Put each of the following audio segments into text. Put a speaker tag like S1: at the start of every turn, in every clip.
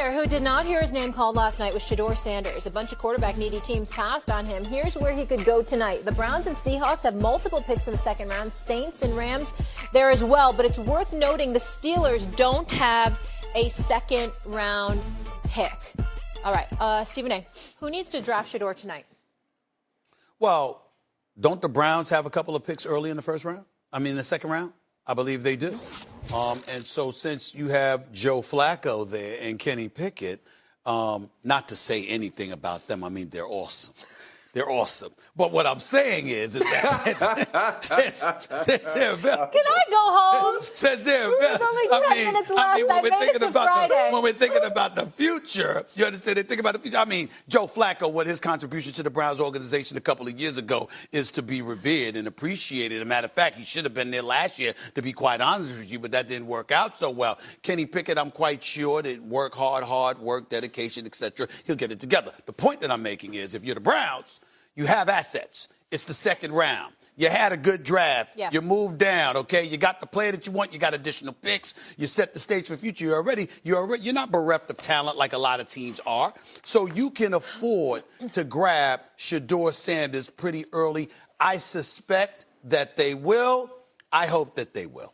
S1: player who did not hear his name called last night was Shedeur Sanders. A bunch of quarterback-needy teams passed on him. Here's where he could go tonight. The Browns and Seahawks have multiple picks in the second round. Saints and Rams there as well. But it's worth noting the Steelers don't have a second-round pick. All right, Stephen A., who needs to draft Shedeur tonight?
S2: Well, don't the Browns have a couple of picks early in the first round? The second round? I believe they do. And so since you have Joe Flacco there and Kenny Pickett, not to say anything about them, they're awesome. They're awesome. But what I'm saying is that since they're available.
S1: Can I go home?
S2: Since they're
S1: There's only 10 minutes left. I made it to Friday.
S2: When we're thinking about the future, you understand? They think about the future. Joe Flacco, what his contribution to the Browns organization a couple of years ago is to be revered and appreciated. As a matter of fact, he should have been there last year, to be quite honest with you, but that didn't work out so well. Kenny Pickett, I'm quite sure that hard work, dedication, etc., he'll get it together. The point that I'm making is if you're the Browns, you have assets. It's the second round. You had a good draft.
S1: Yeah.
S2: You moved down, okay? You got the player that you want. You got additional picks. You set the stage for the future. You're not bereft of talent like a lot of teams are. So you can afford to grab Shedeur Sanders pretty early. I suspect that they will. I hope that they will.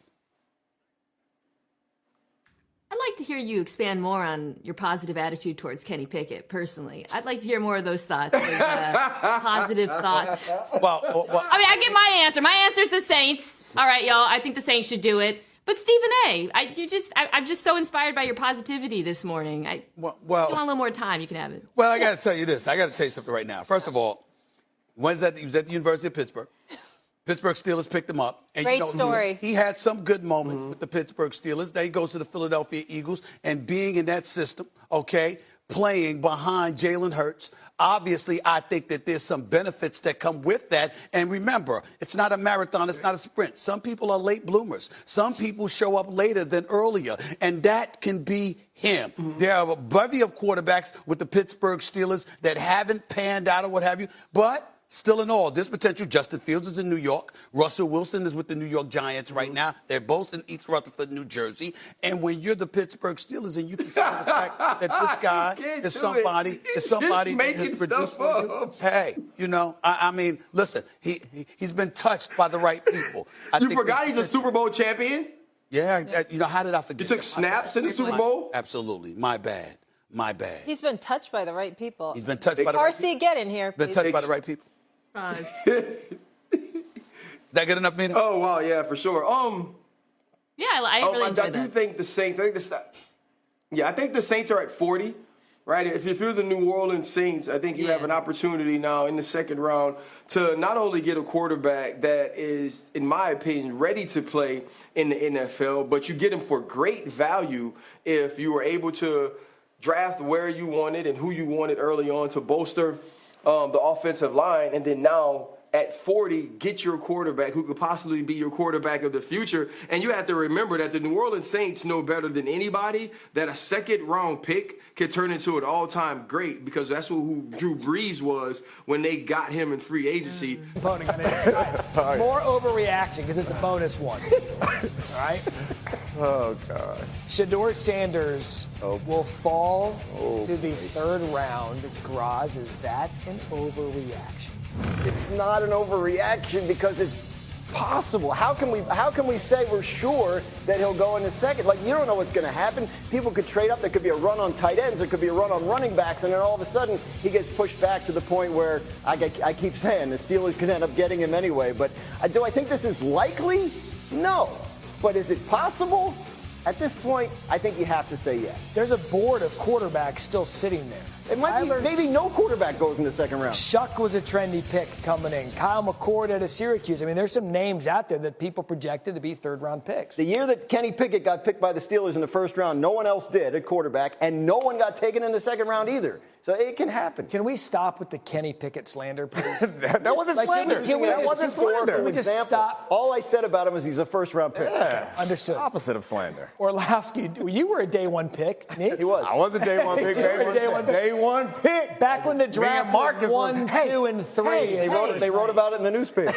S3: I'd like to hear you expand more on your positive attitude towards Kenny Pickett, personally. I'd like to hear more of those thoughts, positive thoughts.
S2: Well,
S3: I get my answer. My answer is the Saints. All right, y'all, I think the Saints should do it. But Stephen A., I'm just so inspired by your positivity this morning. If you want a little more time, you can have it.
S2: Well, I got to tell you this. I got to tell you something right now. First of all, he was at the University of Pittsburgh. Pittsburgh Steelers picked him up. And
S1: Great story.
S2: He had some good moments with the Pittsburgh Steelers. Then he goes to the Philadelphia Eagles, and being in that system, okay, playing behind Jalen Hurts, obviously I think that there's some benefits that come with that. And remember, it's not a marathon, it's not a sprint. Some people are late bloomers. Some people show up later than earlier, and that can be him. There are a bevy of quarterbacks with the Pittsburgh Steelers that haven't panned out or what have you, but still in all, this potential. Justin Fields is in New York. Russell Wilson is with the New York Giants right now. They're both in East Rutherford, New Jersey. And when you're the Pittsburgh Steelers and you consider the fact that this guy is somebody that has produced for you, hey, listen, he's been touched by the right people.
S4: You forgot he's a Super Bowl champion?
S2: Yeah, how did I forget?
S4: He took snaps in the Super Bowl?
S2: Absolutely. My bad.
S1: He's been touched by the right people.
S2: He's been touched by the right people.
S1: RC, get in here.
S2: Been touched by the right people. That good enough, Mina?
S4: Oh, wow, yeah, for sure.
S3: Yeah, I really enjoyed that.
S4: I do think the Saints, I think the Saints are at 40, right? If you're the New Orleans Saints, I think you have an opportunity now in the second round to not only get a quarterback that is, in my opinion, ready to play in the NFL, but you get him for great value if you were able to draft where you wanted and who you wanted early on to bolster the offensive line, and then now at 40, get your quarterback who could possibly be your quarterback of the future. And you have to remember that the New Orleans Saints know better than anybody that a second-round pick could turn into an all-time great, because that's who Drew Brees was when they got him in free agency.
S5: More overreaction because it's a bonus one. All right?
S6: Oh, God.
S5: Shedeur Sanders will fall to the third round. Graz, is that an overreaction?
S6: It's not an overreaction because it's possible. How can we say we're sure that he'll go in the second? Like, you don't know what's going to happen. People could trade up. There could be a run on tight ends. There could be a run on running backs. And then all of a sudden, he gets pushed back to the point where I keep saying the Steelers could end up getting him anyway. But do I think this is likely? No. But is it possible? At this point, I think you have to say yes.
S5: There's a board of quarterbacks still sitting there.
S6: It might be maybe no quarterback goes in the second round.
S5: Shuck was a trendy pick coming in. Kyle McCord out of Syracuse. There's some names out there that people projected to be third-round picks.
S6: The year that Kenny Pickett got picked by the Steelers in the first round, no one else did at quarterback, and no one got taken in the second round either. So it can happen.
S5: Can we stop with the Kenny Pickett slander, please?
S6: that wasn't slander.
S5: That wasn't slander.
S6: We just stop. All I said about him is he's a first-round pick.
S5: Yeah. Understood.
S7: Opposite of slander.
S5: Orlowski, you were a day one pick, Nick.
S6: He was.
S7: I was a day one pick. Day one pick.
S5: Back when the draft was 1, 2, and 3.
S6: They wrote about it in the newspaper.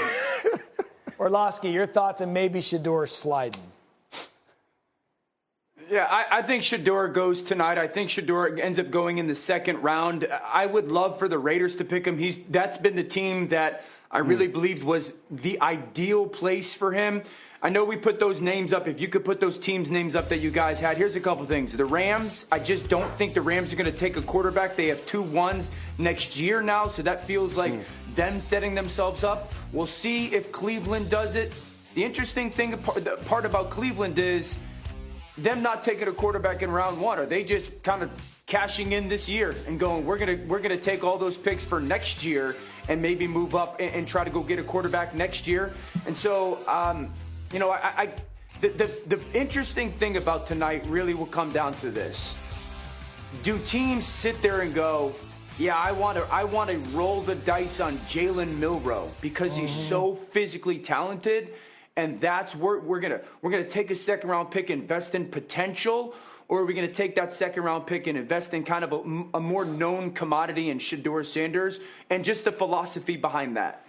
S5: Orlowski, your thoughts on maybe Shedeur sliding?
S8: Yeah, I think Shedeur goes tonight. I think Shedeur ends up going in the second round. I would love for the Raiders to pick him. That's been the team that I really believed was the ideal place for him. I know we put those names up. If you could put those teams' names up that you guys had, here's a couple things. The Rams, I just don't think the Rams are going to take a quarterback. They have 2 1s next year now, so that feels like them setting themselves up. We'll see if Cleveland does it. The interesting thing, the part about Cleveland is them not taking a quarterback in round 1. Are they just kind of cashing in this year and going, we're gonna take all those picks for next year and maybe move up and try to go get a quarterback next year? And so, the interesting thing about tonight really will come down to this. Do teams sit there and go, yeah, I want to roll the dice on Jalen Milroe because he's so physically talented, and that's where we're gonna take a second round pick, invest in potential, or are we gonna take that second round pick and invest in kind of a more known commodity in Shedeur Sanders and just the philosophy behind that?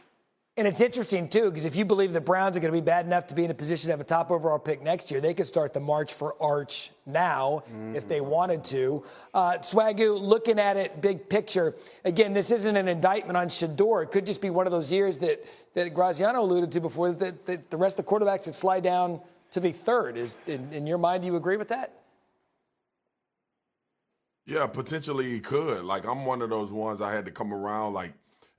S5: And it's interesting, too, because if you believe the Browns are going to be bad enough to be in a position to have a top overall pick next year, they could start the march for Arch now if they wanted to. Swagoo, looking at it, big picture, again, this isn't an indictment on Shedeur. It could just be one of those years that Graziano alluded to before, that the rest of the quarterbacks would slide down to the third. In your mind, do you agree with that?
S9: Yeah, potentially he could. Like, I'm one of those ones I had to come around, like,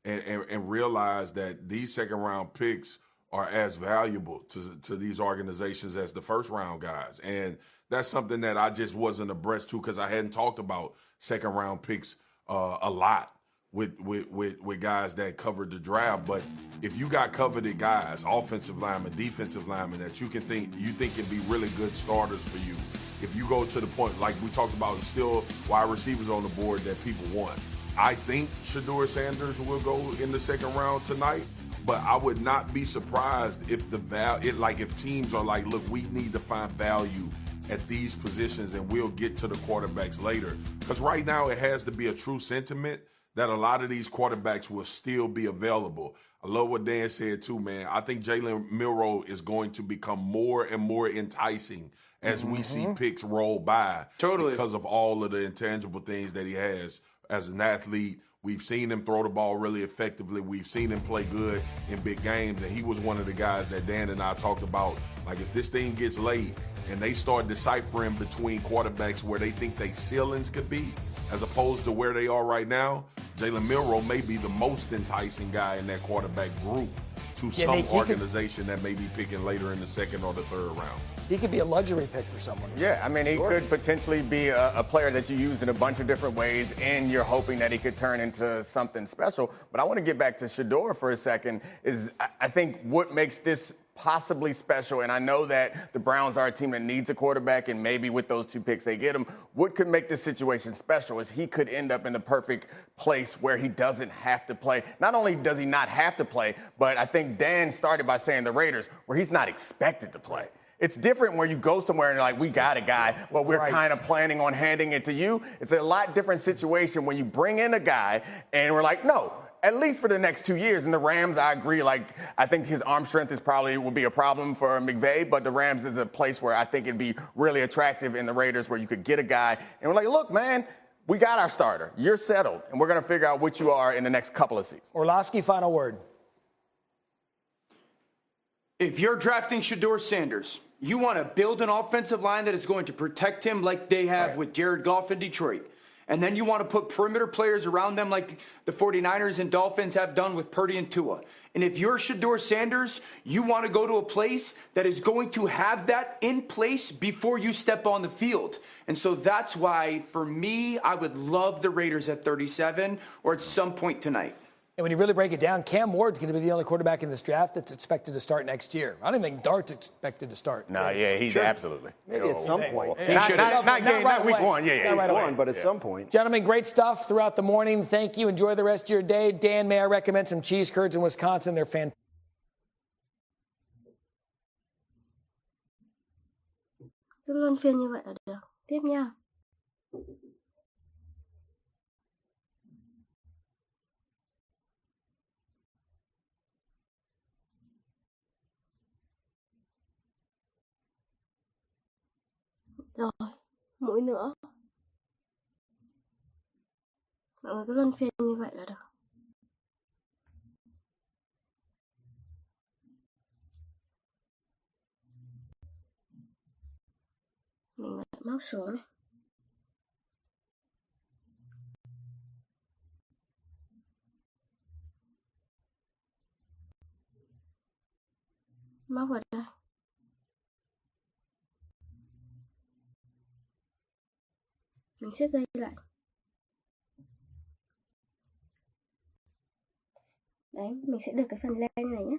S9: and realize that these second-round picks are as valuable to these organizations as the first-round guys. And that's something that I just wasn't abreast to because I hadn't talked about second-round picks a lot with guys that covered the draft. But if you got coveted guys, offensive linemen, defensive linemen, that you think can be really good starters for you, if you go to the point, like we talked about, still wide receivers on the board that people want. I think Shedeur Sanders will go in the second round tonight, but I would not be surprised if if teams are like, look, we need to find value at these positions and we'll get to the quarterbacks later. Because right now it has to be a true sentiment that a lot of these quarterbacks will still be available. I love what Dan said too, man. I think Jalen Milroe is going to become more and more enticing as we see picks roll by. Totally. Because of all of the intangible things that he has. As an athlete, we've seen him throw the ball really effectively. We've seen him play good in big games, and he was one of the guys that Dan and I talked about. Like, if this thing gets late and they start deciphering between quarterbacks where they think they ceilings could be as opposed to where they are right now, Jalen Milroe may be the most enticing guy in that quarterback group to some organization that may be picking later in the second or the third round.
S5: He could be a luxury pick for someone.
S7: Yeah, I mean, he could potentially be a player that you use in a bunch of different ways, and you're hoping that he could turn into something special. But I want to get back to Shedeur for a second. I think what makes this possibly special, and I know that the Browns are a team that needs a quarterback, and maybe with those 2 picks they get him, what could make this situation special is he could end up in the perfect place where he doesn't have to play. Not only does he not have to play, but I think Dan started by saying the Raiders, where he's not expected to play. It's different when you go somewhere and you're like, we got a guy, but we're kind of planning on handing it to you. It's a lot different situation when you bring in a guy and we're like, no, at least for the next 2 years. And the Rams, I agree, like, I think his arm strength will be a problem for McVay, but the Rams is a place where I think it'd be really attractive in the Raiders where you could get a guy and we're like, look, man, we got our starter. You're settled, and we're going to figure out what you are in the next couple of seasons.
S5: Orlovsky, final word.
S8: If you're drafting Shedeur Sanders, you want to build an offensive line that is going to protect him like they have with Jared Goff in Detroit. And then you want to put perimeter players around them like the 49ers and Dolphins have done with Purdy and Tua. And if you're Shedeur Sanders, you want to go to a place that is going to have that in place before you step on the field. And so that's why, for me, I would love the Raiders at 37 or at some point tonight.
S5: And when you really break it down, Cam Ward's going to be the only quarterback in this draft that's expected to start next year. I don't even think Dart's expected to start.
S7: No, yeah, he's absolutely.
S6: Maybe at some point.
S7: Not week one. Yeah,
S6: week one, but at some point.
S5: Gentlemen, great stuff throughout the morning. Thank you. Enjoy the rest of your day. Dan, may I recommend some cheese curds in Wisconsin? They're fantastic.
S10: Cứ luân phiên như vậy là được. Tiếp nha. Rồi, mũi nữa. Mọi người cứ luân phiên như vậy là được. Mình lại móc xuống này. Móc vào đây. Mình siết dây lại. Đấy, mình sẽ được cái phần len này nhé.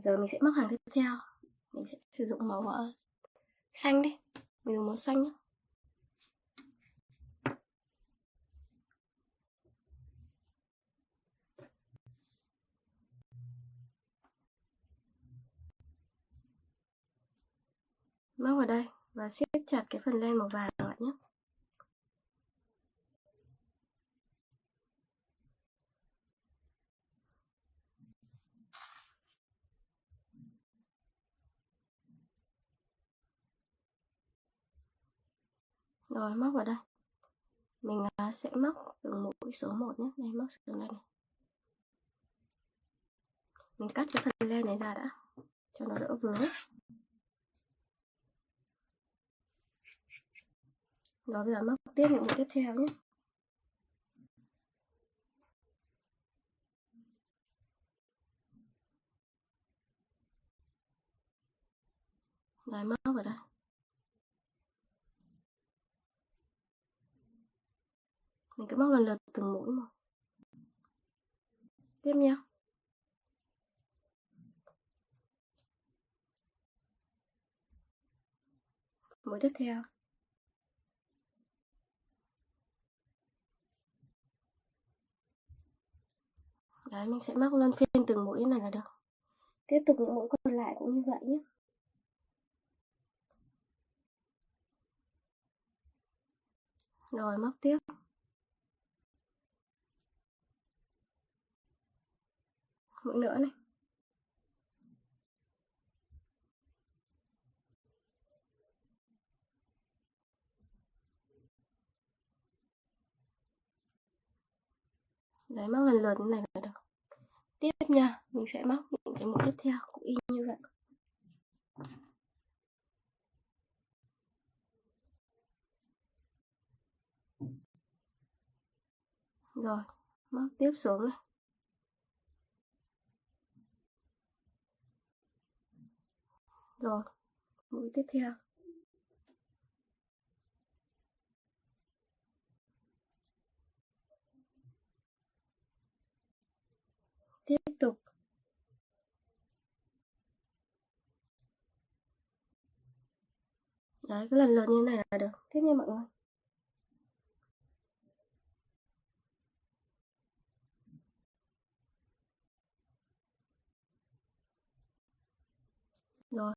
S10: Giờ mình sẽ móc hàng tiếp theo. Mình sẽ sử dụng màu xanh đi. Mình dùng màu xanh nhé. Móc vào đây và siết chặt cái phần len màu vàng lại nhé. Rồi móc vào đây. Mình sẽ móc từng mũi số 1 nhé. Đây, móc xuống đây này. Mình cắt cái phần len này ra đã cho nó đỡ vướng. Rồi bây giờ móc tiếp những mũi tiếp theo nhé. Rồi móc vào đây. Mình cứ móc lần lượt từng mũi một. Tiếp nhau. Mũi tiếp theo. Đấy, mình sẽ móc luân phiên từng mũi này là được. Tiếp tục những mũi còn lại cũng như vậy nhé. Rồi móc tiếp. Mũi nữa này. Đấy, móc lần lượt như này là được. Tiếp nha, mình sẽ móc những cái mũi tiếp theo cũng y như vậy. Rồi, móc tiếp xuống này. Rồi, mũi tiếp theo. Tiếp tục. Đấy, cứ lần lượt như này là được. Tiếp nha mọi người.